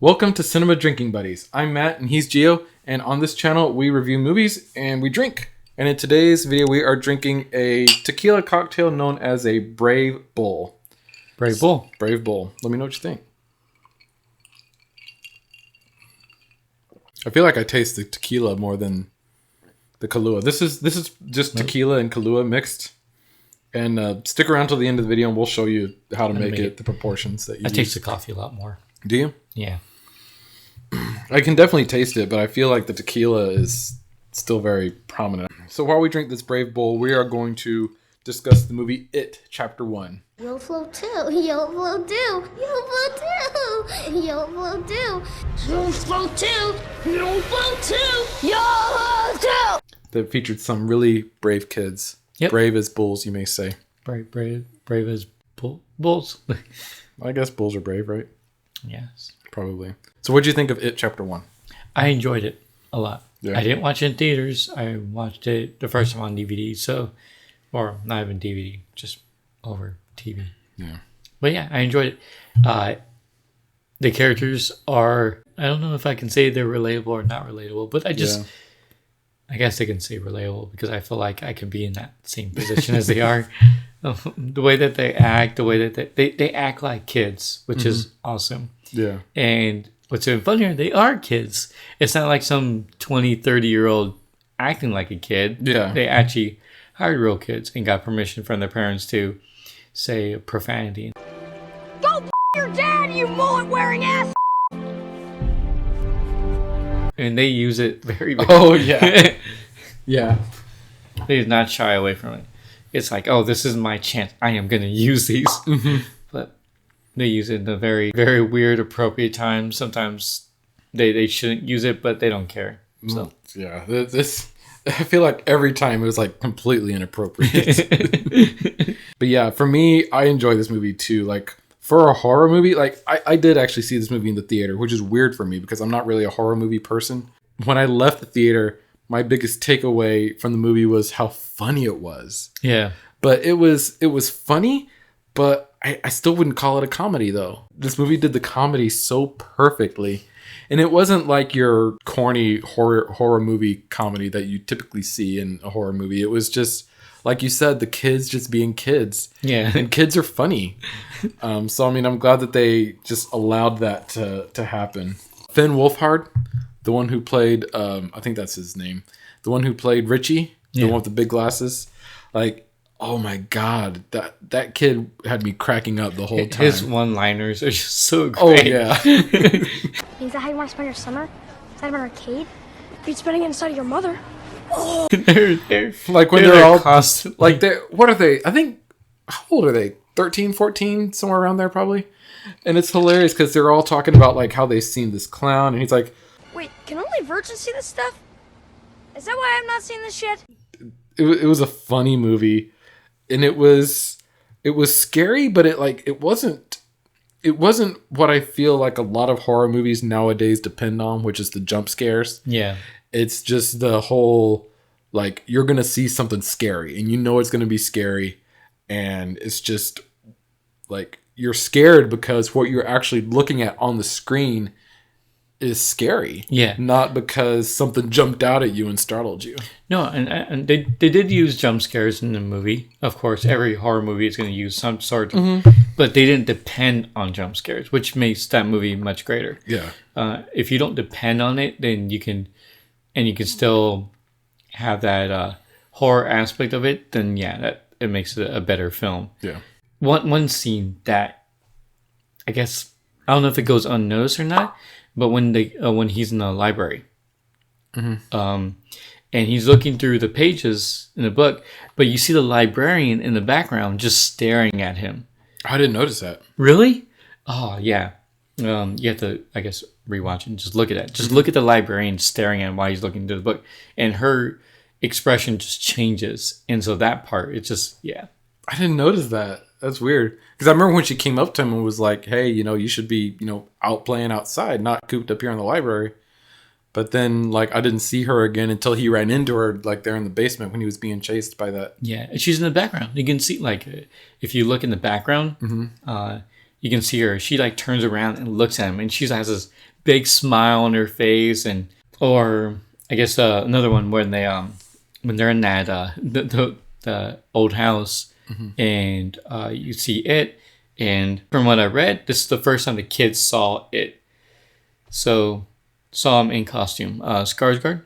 Welcome to Cinema Drinking Buddies. I'm Matt and he's Gio, and on this channel we review movies and we drink. And in today's video we are drinking a tequila cocktail known as a Brave Bull. Brave Bull. Brave Bull. Let me know what you think. I feel like I taste the tequila more than the Kahlua. This is just tequila and Kahlua mixed. And stick around till the end of the video and we'll show you how to make it, the proportions that you use. I taste the coffee a lot more. Do you? Yeah. I can definitely taste it, but I feel like the tequila is still very prominent. So while we drink this Brave Bull, we are going to discuss the movie It, Chapter 1. Yo flow 2, yo flow 2, yo flow 2, yo flow 2, yo flow 2, yo flow 2, yo flow 2. That featured some really brave kids. Yep. Brave as bulls, you may say. Brave as bulls. I guess bulls are brave, right? Yes. Probably. So what did you think of It Chapter 1? I enjoyed it a lot. Yeah. I didn't watch it in theaters. I watched it the first time on DVD. Or not even DVD, just over TV. Yeah. But yeah, I enjoyed it. The characters are, I don't know if I can say they're relatable or not relatable, but I guess I can say relatable because I feel like I can be in that same position as they are. The way that they act, the way that they act like kids, which is awesome. Yeah. And what's even funnier, they are kids. It's not like some 20, 30-year-old acting like a kid. Yeah. They actually hired real kids and got permission from their parents to say profanity. Go your dad, you mullet-wearing ass! And they use it very, very Oh, yeah. Yeah. They did not shy away from it. It's like, oh, this is my chance. I am going to use these. But they use it in a very, very weird, appropriate time. Sometimes they shouldn't use it, but they don't care. So Yeah. This I feel like every time it was like completely inappropriate. But yeah, for me, I enjoy this movie too. Like for a horror movie, like I did actually see this movie in the theater, which is weird for me because I'm not really a horror movie person. When I left the theater, my biggest takeaway from the movie was how funny it was. yeah. But it was funny, but I still wouldn't call it a comedy though. This movie did the comedy so perfectly. And it wasn't like your corny horror movie comedy that you typically see in a horror movie. It was just, like you said, the kids just being kids. Yeah. And kids are funny. So, I mean, I'm glad that they just allowed that to happen. Finn Wolfhard, the one who played, I think that's his name, the one who played Richie, the one with the big glasses. Like, oh my God, that kid had me cracking up the whole time. His one-liners are just so great. Oh, yeah. Is that how you want to spend your summer? Inside of an arcade? You're spending it inside of your mother. they're Like when they're all constantly, like what are they? I think, how old are they? 13, 14, somewhere around there probably. And it's hilarious because they're all talking about like how they've seen this clown, and he's like, Wait, can only virgins see this stuff? Is that why I'm not seeing this shit? it was a funny movie, and it was scary, but it wasn't what I feel like a lot of horror movies nowadays depend on, which is the jump scares. yeah. It's just the whole, like, you're going to see something scary and you know it's going to be scary. And it's just like, you're scared because what you're actually looking at on the screen is scary. Yeah. Not because something jumped out at you and startled you. No, and they did use jump scares in the movie. Of course, every horror movie is going to use some sort of, but they didn't depend on jump scares, which makes that movie much greater. Yeah. If you don't depend on it, then you can still have that horror aspect of it. Then that it makes it a better film. Yeah. One scene that I guess I don't know if it goes unnoticed or not, but when he's in the library, and he's looking through the pages in the book, but you see the librarian in the background just staring at him. I didn't notice that. Really? Oh yeah. You have to, I guess, rewatch and just look at that. Just look at the librarian staring at him while he's looking through the book, and her expression just changes. And so that part, it's just I didn't notice that. That's weird. Because I remember when she came up to him and was like, hey, you should be, out playing outside, not cooped up here in the library. But then, like, I didn't see her again until he ran into her, like, there in the basement when he was being chased by that. Yeah, and she's in the background. You can see, like, if you look in the background, you can see her. She, like, turns around and looks at him, and she has this big smile on her face, or I guess another one when they're in that the old house, and you see it, and from what I read, this is the first time the kids saw it, so saw him in costume. Skarsgård.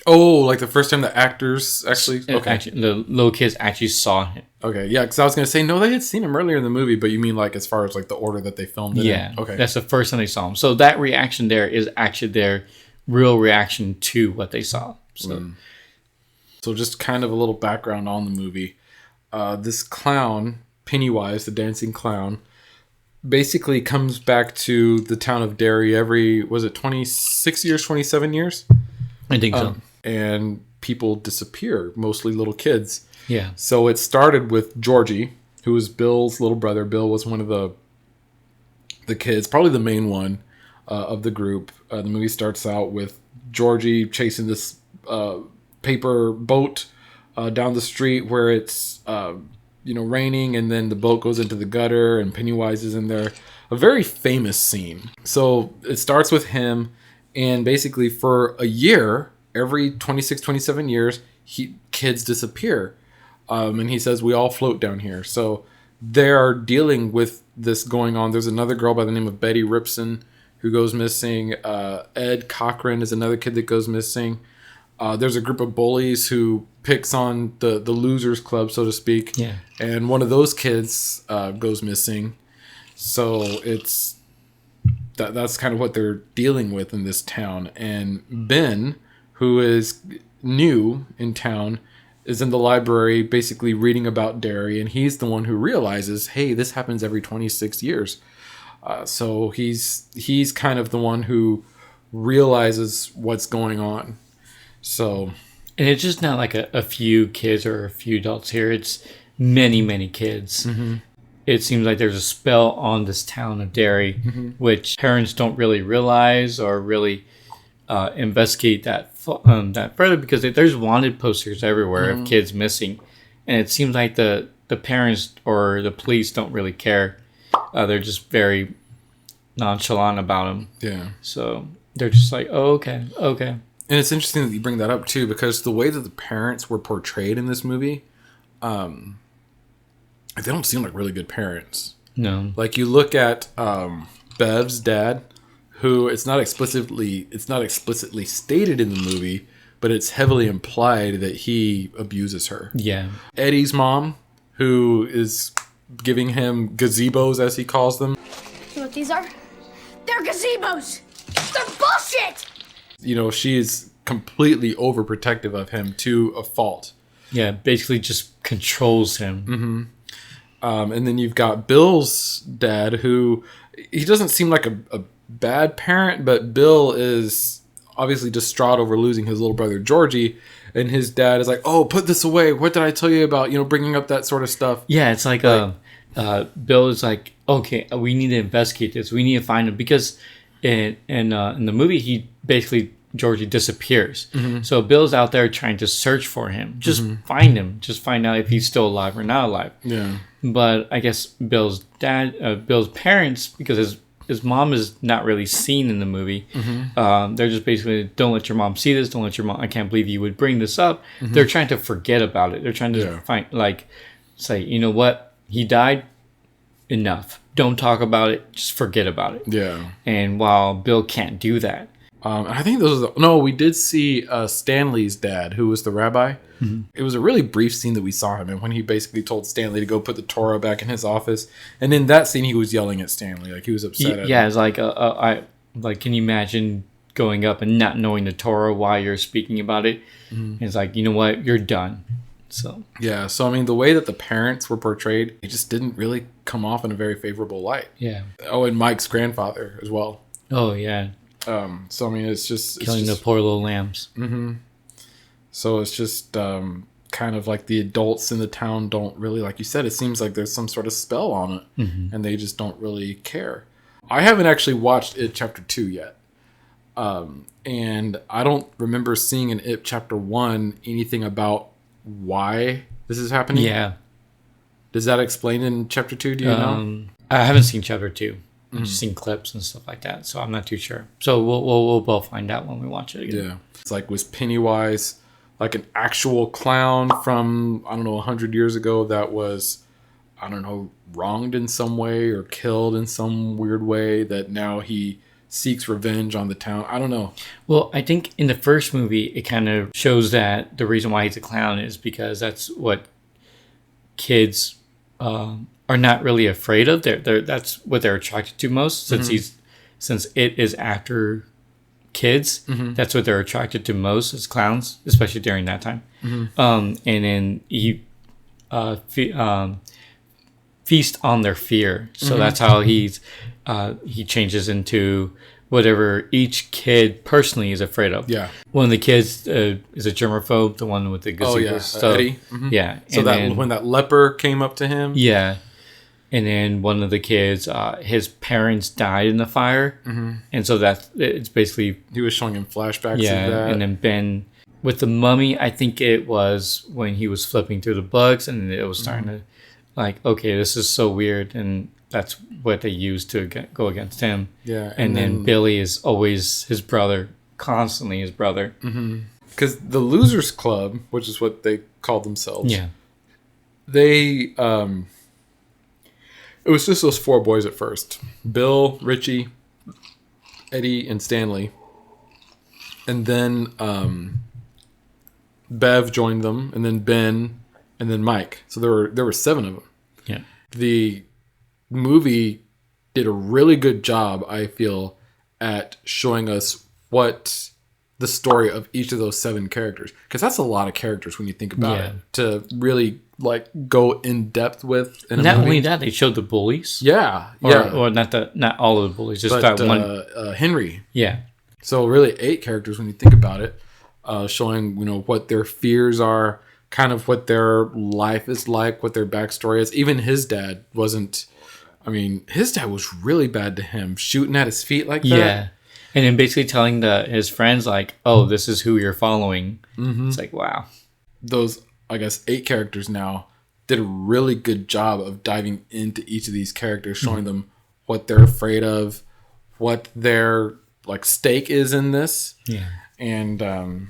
Oh, like the first time the actors actually... Okay. Actually, the little kids actually saw him. Okay, yeah, because I was going to say, no, they had seen him earlier in the movie, but you mean like as far as like the order that they filmed it Yeah. in? Okay. That's the first time they saw him. So that reaction there is actually their real reaction to what they saw. So just kind of a little background on the movie. This clown, Pennywise, the dancing clown, basically comes back to the town of Derry every, was it 26 years, 27 years? I think so. And people disappear, mostly little kids. Yeah. So it started with Georgie, who was Bill's little brother. Bill was one of the kids, probably the main one of the group. The movie starts out with Georgie chasing this paper boat down the street where it's raining, and then the boat goes into the gutter and Pennywise is in there. A very famous scene. So it starts with him, and basically for a year, every 26, 27 years, kids disappear. And he says, we all float down here. So they're dealing with this going on. There's another girl by the name of Betty Ripson who goes missing. Ed Cochran is another kid that goes missing. There's a group of bullies who picks on the losers club, so to speak. Yeah. And one of those kids goes missing. So it's that's kind of what they're dealing with in this town. And Ben, who is new in town, is in the library basically reading about Derry, and he's the one who realizes, hey, this happens every 26 years. So he's kind of the one who realizes what's going on. So, and it's just not like a few kids or a few adults here. It's many, many kids. Mm-hmm. It seems like there's a spell on this town of Derry, which parents don't really realize or really investigate that further, because there's wanted posters everywhere of kids missing, and it seems like the parents or the police don't really care. They're just very nonchalant about them. Yeah. So they're just like, oh, okay. And it's interesting that you bring that up too, because the way that the parents were portrayed in this movie, they don't seem like really good parents. No. Like you look at Bev's dad, who it's not explicitly stated in the movie, but it's heavily implied that he abuses her. Yeah. Eddie's mom, who is giving him gazebos, as he calls them. You know what these are? They're gazebos! They're bullshit! She is completely overprotective of him to a fault. Yeah, basically just controls him. Mm-hmm. And then you've got Bill's dad, who he doesn't seem like a bad parent, but Bill is obviously distraught over losing his little brother Georgie, and his dad is like, oh, put this away, what did I tell you about bringing up that sort of stuff. Yeah, it's like Bill is like, okay, we need to investigate this, we need to find him, because in the movie he basically, Georgie disappears. So Bill's out there trying to search for him, just find him, just find out if he's still alive or not alive. Yeah. But I guess Bill's parents, because his mom is not really seen in the movie. They're just basically, don't let your mom see this. Don't let your mom. I can't believe you would bring this up. They're trying to forget about it. They're trying to say, you know what? He died. Enough. Don't talk about it. Just forget about it. Yeah. And while Bill can't do that. I think we did see Stanley's dad, who was the rabbi. It was a really brief scene that we saw him in, when he basically told Stanley to go put the Torah back in his office. And in that scene, he was yelling at Stanley, like he was upset at him. It's like, can you imagine going up and not knowing the Torah while you're speaking about it? It's like, you know what, you're done. So yeah, so I mean, the way that the parents were portrayed, it just didn't really come off in a very favorable light. Yeah. Oh, and Mike's grandfather as well. Oh yeah. So I mean, it's just killing the poor little lambs. So it's just kind of like the adults in the town don't really, like you said, it seems like there's some sort of spell on it, and they just don't really care. I haven't actually watched It Chapter 2 yet, and I don't remember seeing in It Chapter 1 anything about why this is happening. Yeah. Does that explain in Chapter 2? Do you know? I haven't seen Chapter 2. I've just seen clips and stuff like that, so I'm not too sure. So we'll both find out when we watch it again. Yeah, it's like, was Pennywise like an actual clown from, I don't know, 100 years ago that was, I don't know, wronged in some way or killed in some weird way that now he seeks revenge on the town? I don't know. Well, I think in the first movie, it kind of shows that the reason why he's a clown is because that's what kids are not really afraid of. That's what they're attracted to most, since it is after kids. That's what they're attracted to most, is clowns, especially during that time. And then he feast on their fear. So that's how he changes into whatever each kid personally is afraid of. Yeah. One of the kids is a germaphobe, the one with the gazebo. Oh, yeah. So, Eddie. yeah. So and that then, when that leper came up to him. yeah. And then one of the kids, his parents died in the fire. And so it's basically... He was showing him flashbacks Yeah, of that. and then Ben... With the mummy, I think it was when he was flipping through the books and it was starting to... Like, okay, this is so weird. And that's what they used to go against him. Yeah. And then Billy is always his brother. Constantly his brother. Because the Losers Club, which is what they called themselves... Yeah. They... It was just those four boys at first. Bill, Richie, Eddie, and Stanley. And then Bev joined them, and then Ben, and then Mike. So there were 7 of them. Yeah. The movie did a really good job, I feel, at showing us what the story of each of those 7 characters. Because that's a lot of characters when you think about it. To really like go in depth with in a Not movie. only that, they showed the bullies. Yeah. Or not all of the bullies, just But that one. Henry. Yeah. So really 8 characters when you think about it, showing, what their fears are, kind of what their life is like, what their backstory is. Even his dad wasn't, his dad was really bad to him, shooting at his feet like that. Yeah. And then basically telling his friends like, oh, this is who you're following. It's like, wow. Those, I guess, 8 characters now did a really good job of diving into each of these characters, showing them what they're afraid of, what their like stake is in this. Yeah. And,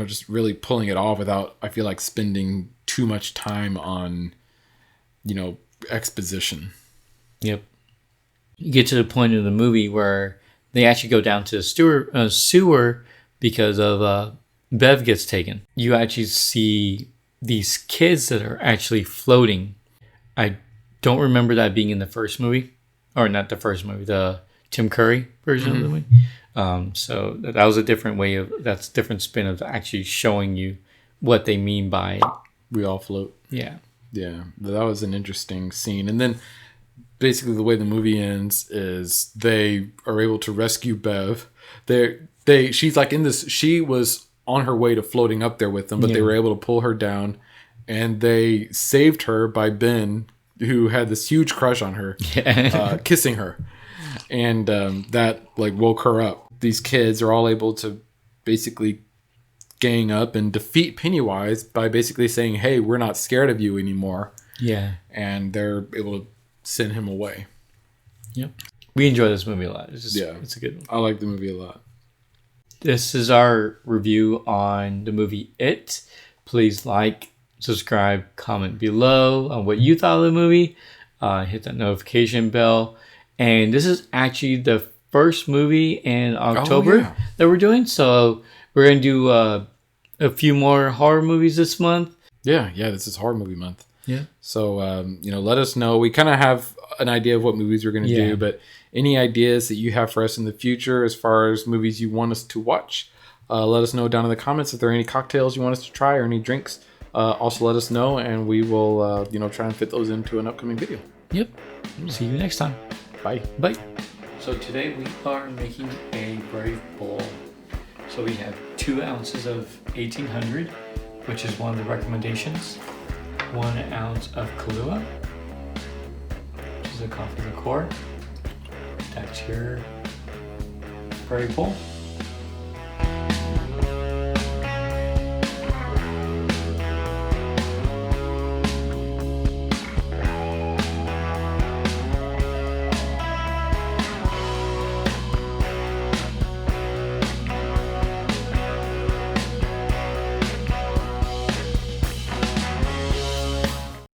just really pulling it off without, I feel like, spending too much time on, exposition. Yep. You get to the point of the movie where they actually go down to the sewer because of Bev gets taken. You actually see these kids that are actually floating. I don't remember that being in the first movie. Or not the first movie, the Tim Curry version of the movie. So that was a different that's a different spin of actually showing you what they mean by We all float. Yeah. Yeah, that was an interesting scene. And then basically the way the movie ends is they are able to rescue Bev. She's like in this, she was on her way to floating up there with them, but they were able to pull her down, and they saved her by Ben, who had this huge crush on her, kissing her. And that like woke her up. These kids are all able to basically gang up and defeat Pennywise by basically saying, hey, we're not scared of you anymore. Yeah. And they're able to send him away. Yep. We enjoy this movie a lot. It's a good one. I like the movie a lot. This is our review on the movie It. Please like, subscribe, comment below on what you thought of the movie. Hit that notification bell. And this is actually the first movie in October that we're doing. So we're going to do a few more horror movies this month. Yeah, this is horror movie month. Yeah. So, let us know. We kind of have an idea of what movies we're going to do, but any ideas that you have for us in the future as far as movies you want us to watch, let us know down in the comments. If there are any cocktails you want us to try or any drinks, also let us know, and we will, try and fit those into an upcoming video. Yep. See you next time. Bye. Bye. So today we are making a brave bowl. So we have 2 ounces of 1800, which is one of the recommendations. 1 ounce of Kahlua, which is a coffee liqueur. That's your brave bowl.